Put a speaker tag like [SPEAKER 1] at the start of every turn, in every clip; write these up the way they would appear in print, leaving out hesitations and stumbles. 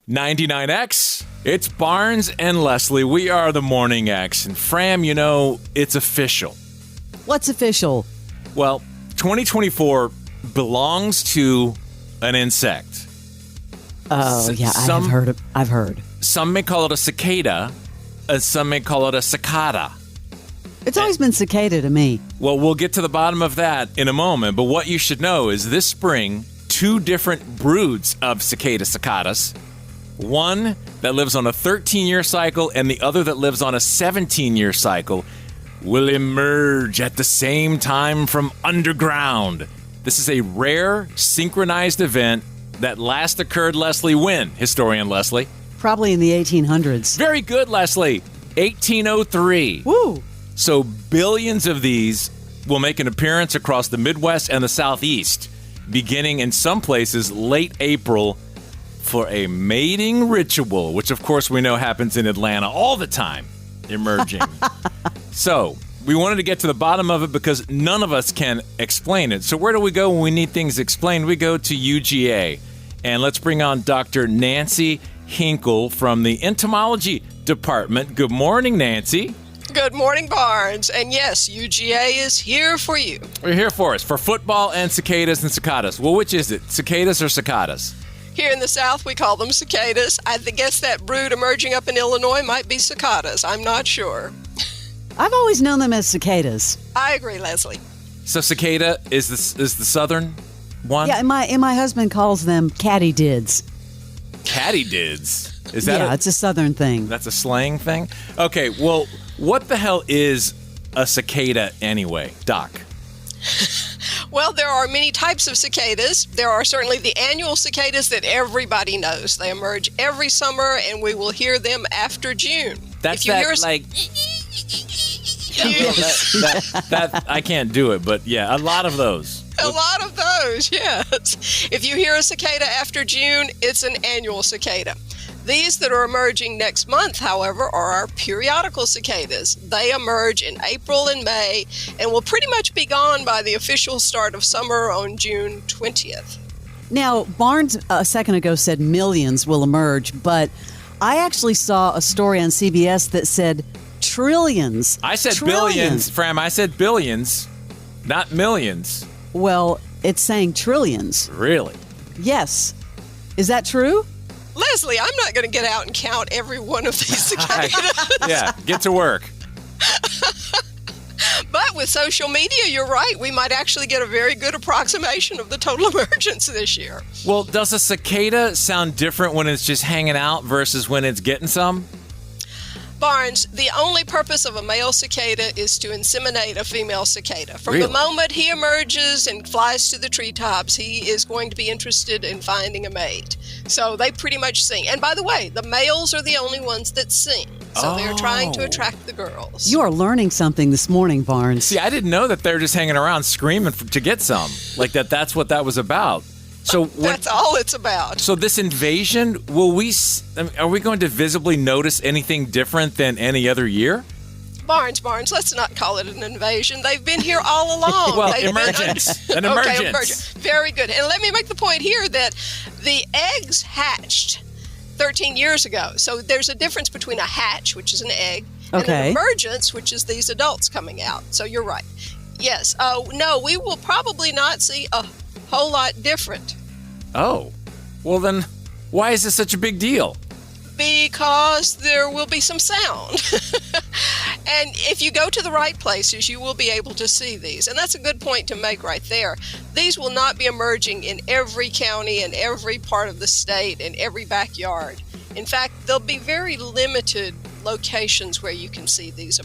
[SPEAKER 1] 99X. It's Barnes and Leslie. We are the Morning X. And Fram, it's official.
[SPEAKER 2] What's official?
[SPEAKER 1] Well, 2024 belongs to an insect.
[SPEAKER 2] Oh, yeah, I've heard.
[SPEAKER 1] Some may call it a cicada, and some may call it a cicada.
[SPEAKER 2] It's always been cicada to me.
[SPEAKER 1] Well, we'll get to the bottom of that in a moment, but what you should know is this spring, 2 different broods of cicadas, one that lives on a 13-year cycle and the other that lives on a 17-year cycle, will emerge at the same time from underground. This is a rare, synchronized event that last occurred, Leslie, when? Historian Leslie.
[SPEAKER 2] Probably in the 1800s.
[SPEAKER 1] Very good, Leslie. 1803.
[SPEAKER 2] Woo!
[SPEAKER 1] So billions of these will make an appearance across the Midwest and the Southeast, beginning in some places late April for a mating ritual, which of course we know happens in Atlanta all the time, emerging. So we wanted to get to the bottom of it because none of us can explain it. So where do we go when we need things explained? We go to UGA. And let's bring on Dr. Nancy Hinkle from the Entomology Department. Good morning, Nancy.
[SPEAKER 3] Good morning, Barnes. And yes, UGA is here for you.
[SPEAKER 1] We're here for us, for football and cicadas and cicadas. Well, which is it, cicadas or cicadas?
[SPEAKER 3] Here in the South, we call them cicadas. I guess that brood emerging up in Illinois might be cicadas. I'm not sure.
[SPEAKER 2] I've always known them as cicadas.
[SPEAKER 3] I agree, Leslie.
[SPEAKER 1] So cicada is the southern one?
[SPEAKER 2] Yeah, and my husband calls them katydids.
[SPEAKER 1] Katydids? Is that
[SPEAKER 2] it's a southern thing.
[SPEAKER 1] That's a slang thing? Okay, well, what the hell is a cicada anyway, Doc?
[SPEAKER 3] Well, there are many types of cicadas. There are certainly the annual cicadas that everybody knows. They emerge every summer, and we will hear them after June.
[SPEAKER 1] That's that I can't do it, but yeah, a lot of those.
[SPEAKER 3] A lot of those, yes. If you hear a cicada after June, it's an annual cicada. These that are emerging next month, however, are our periodical cicadas. They emerge in April and May and will pretty much be gone by the official start of summer on June 20th.
[SPEAKER 2] Now, Barnes a second ago said millions will emerge, but I actually saw a story on CBS that said trillions.
[SPEAKER 1] I said billions, Fram. I said billions, not millions.
[SPEAKER 2] Well, it's saying trillions.
[SPEAKER 1] Really?
[SPEAKER 2] Yes. Is that true?
[SPEAKER 3] Leslie, I'm not going to get out and count every one of these cicadas.
[SPEAKER 1] Yeah, get to work.
[SPEAKER 3] But with social media, you're right. We might actually get a very good approximation of the total emergence this year.
[SPEAKER 1] Well, does a cicada sound different when it's just hanging out versus when it's getting some?
[SPEAKER 3] Barnes, the only purpose of a male cicada is to inseminate a female cicada. From the moment he emerges and flies to the treetops, he is going to be interested in finding a mate. So they pretty much sing. And by the way, the males are the only ones that sing. So they're trying to attract the girls.
[SPEAKER 2] You are learning something this morning, Barnes.
[SPEAKER 1] See, I didn't know that they're just hanging around screaming to get some. Like that's what that was about. So
[SPEAKER 3] that's all it's about.
[SPEAKER 1] So this invasion, are we going to visibly notice anything different than any other year?
[SPEAKER 3] Barnes, let's not call it an invasion. They've been here all along.
[SPEAKER 1] Well, emergence. An emergence.
[SPEAKER 3] Okay, emergence. Very good. And let me make the point here that the eggs hatched 13 years ago. So there's a difference between a hatch, which is an egg, and an emergence, which is these adults coming out. So you're right. Yes. No, we will probably not see a whole lot different.
[SPEAKER 1] Oh. Well, then why is this such a big deal?
[SPEAKER 3] Because there will be some sound. And if you go to the right places, you will be able to see these. And that's a good point to make right there. These will not be emerging in every county and every part of the state and every backyard. In fact, there'll be very limited locations where you can see these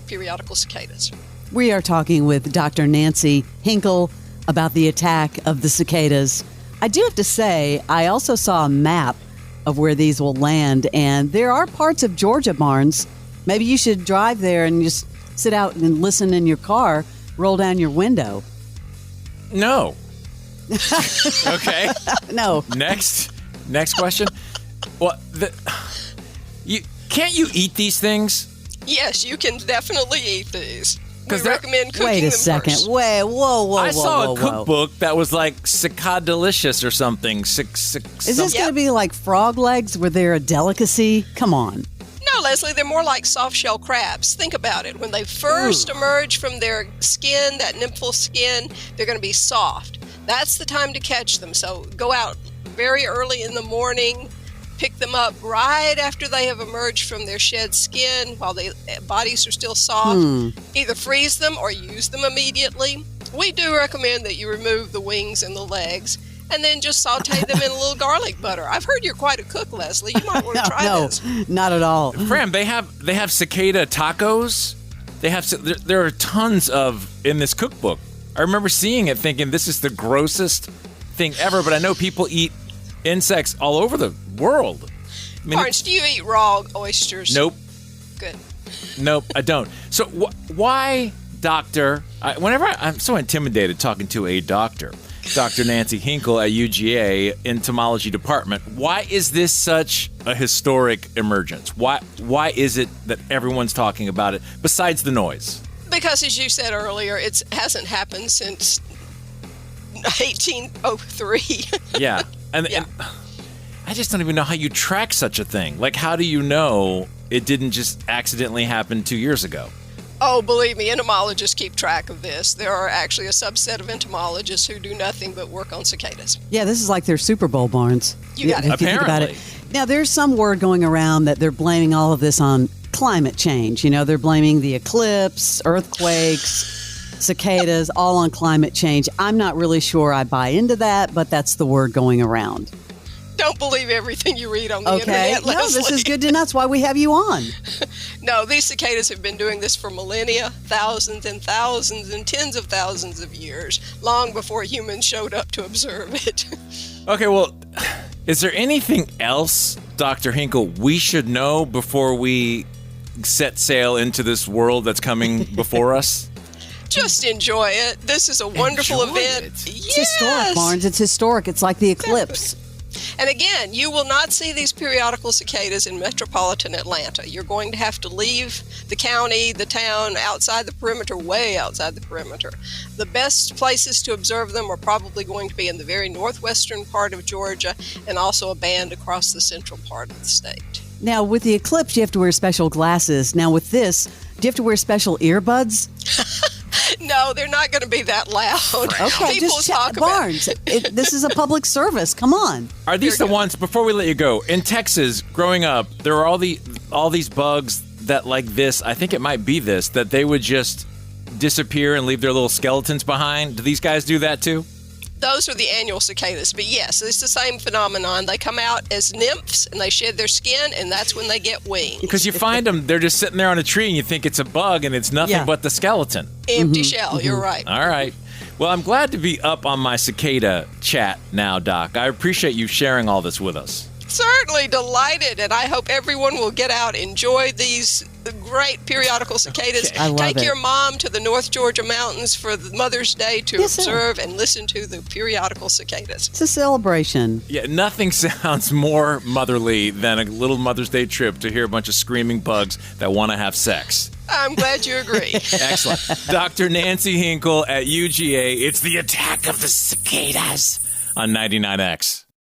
[SPEAKER 3] periodical cicadas.
[SPEAKER 2] We are talking with Dr. Nancy Hinkle about the attack of the cicadas. I do have to say, I also saw a map of where these will land, and there are parts of Georgia, Barnes. Maybe you should drive there and just sit out and listen in your car, roll down your window.
[SPEAKER 1] No. Okay.
[SPEAKER 2] No.
[SPEAKER 1] Next question. Well, can't you eat these things?
[SPEAKER 3] Yes, you can definitely eat these. recommend cooking
[SPEAKER 2] Wait a
[SPEAKER 3] them
[SPEAKER 2] second.
[SPEAKER 3] first.
[SPEAKER 2] Wait, whoa.
[SPEAKER 1] I saw
[SPEAKER 2] whoa,
[SPEAKER 1] a cookbook that was like Cicada.Delicious or something.
[SPEAKER 2] Is this going to be like frog legs where they're a delicacy? Come on.
[SPEAKER 3] No, Leslie, they're more like soft-shell crabs. Think about it. When they first emerge from their skin, that nymphal skin, they're going to be soft. That's the time to catch them. So go out very early in the morning, pick them up right after they have emerged from their shed skin while their bodies are still soft. Either freeze them or use them immediately. We do recommend that you remove the wings and the legs and then just saute them in a little garlic butter. I've heard you're quite a cook, Leslie. You might want to try this.
[SPEAKER 2] No, not at all.
[SPEAKER 1] Fram, they have cicada tacos. There are tons of in this cookbook. I remember seeing it thinking this is the grossest thing ever, but I know people eat insects all over the world. I mean,
[SPEAKER 3] Barnes, do you eat raw oysters?
[SPEAKER 1] Nope.
[SPEAKER 3] Good.
[SPEAKER 1] Nope, I don't. So why, doctor, whenever I'm so intimidated talking to a doctor, Dr. Nancy Hinkle at UGA Entomology Department, why is this such a historic emergence? Why is it that everyone's talking about it besides the noise?
[SPEAKER 3] Because, as you said earlier, it hasn't happened since 1803.
[SPEAKER 1] Yeah. And I just don't even know how you track such a thing. Like, how do you know it didn't just accidentally happen 2 years ago?
[SPEAKER 3] Oh, believe me, entomologists keep track of this. There are actually a subset of entomologists who do nothing but work on cicadas.
[SPEAKER 2] Yeah, this is like their Super Bowl, Barnes.
[SPEAKER 3] You got it.
[SPEAKER 2] If you think about it.
[SPEAKER 1] Apparently.
[SPEAKER 2] Now, there's some word going around that they're blaming all of this on climate change. You know, they're blaming the eclipse, earthquakes, cicadas, all on climate change. I'm not really sure I buy into that, but that's the word going around.
[SPEAKER 3] Don't believe everything you read on the
[SPEAKER 2] Okay.
[SPEAKER 3] internet,
[SPEAKER 2] No,
[SPEAKER 3] Leslie.
[SPEAKER 2] this is good to know. That's why we have you on.
[SPEAKER 3] No, these cicadas have been doing this for millennia, thousands and thousands and tens of thousands of years, long before humans showed up to observe it.
[SPEAKER 1] Okay, well, is there anything else, Dr. Hinkle, we should know before we set sail into this world that's coming before us?
[SPEAKER 3] Just enjoy it. This is a wonderful
[SPEAKER 1] Enjoy
[SPEAKER 3] event.
[SPEAKER 1] it.
[SPEAKER 2] It's historic, Barnes. It's historic. It's like the eclipse.
[SPEAKER 3] And again, you will not see these periodical cicadas in metropolitan Atlanta. You're going to have to leave the county, the town, outside the perimeter, way outside the perimeter. The best places to observe them are probably going to be in the very northwestern part of Georgia and also a band across the central part of the state.
[SPEAKER 2] Now, with the eclipse, you have to wear special glasses. Now, with this, do you have to wear special earbuds?
[SPEAKER 3] No, they're not going to be that loud.
[SPEAKER 2] Okay,
[SPEAKER 3] People
[SPEAKER 2] just
[SPEAKER 3] talk about
[SPEAKER 2] Barnes. This is a public service. Come on.
[SPEAKER 1] Are these the
[SPEAKER 3] Here you go.
[SPEAKER 1] ones, before we let you go, in Texas, growing up, there were all these bugs that, like this, I think it might be this, that they would just disappear and leave their little skeletons behind. Do these guys do that too?
[SPEAKER 3] Those are the annual cicadas. But yes, it's the same phenomenon. They come out as nymphs and they shed their skin, and that's when they get wings.
[SPEAKER 1] Because you find them, they're just sitting there on a tree and you think it's a bug and it's nothing
[SPEAKER 2] Yeah.
[SPEAKER 1] but the skeleton.
[SPEAKER 3] Empty shell, you're right.
[SPEAKER 1] All right. Well, I'm glad to be up on my cicada chat now, Doc. I appreciate you sharing all this with us.
[SPEAKER 3] Certainly delighted, and I hope everyone will get out, enjoy these great periodical cicadas.
[SPEAKER 2] I love
[SPEAKER 3] Take
[SPEAKER 2] it.
[SPEAKER 3] your mom to the North Georgia mountains for the Mother's Day to
[SPEAKER 2] Yes, sir.
[SPEAKER 3] observe and listen to the periodical cicadas.
[SPEAKER 2] It's a celebration.
[SPEAKER 1] Yeah, nothing sounds more motherly than a little Mother's Day trip to hear a bunch of screaming bugs that want to have sex.
[SPEAKER 3] I'm glad you agree.
[SPEAKER 1] Excellent. Dr. Nancy Hinkle at UGA. It's the attack of the cicadas on 99X.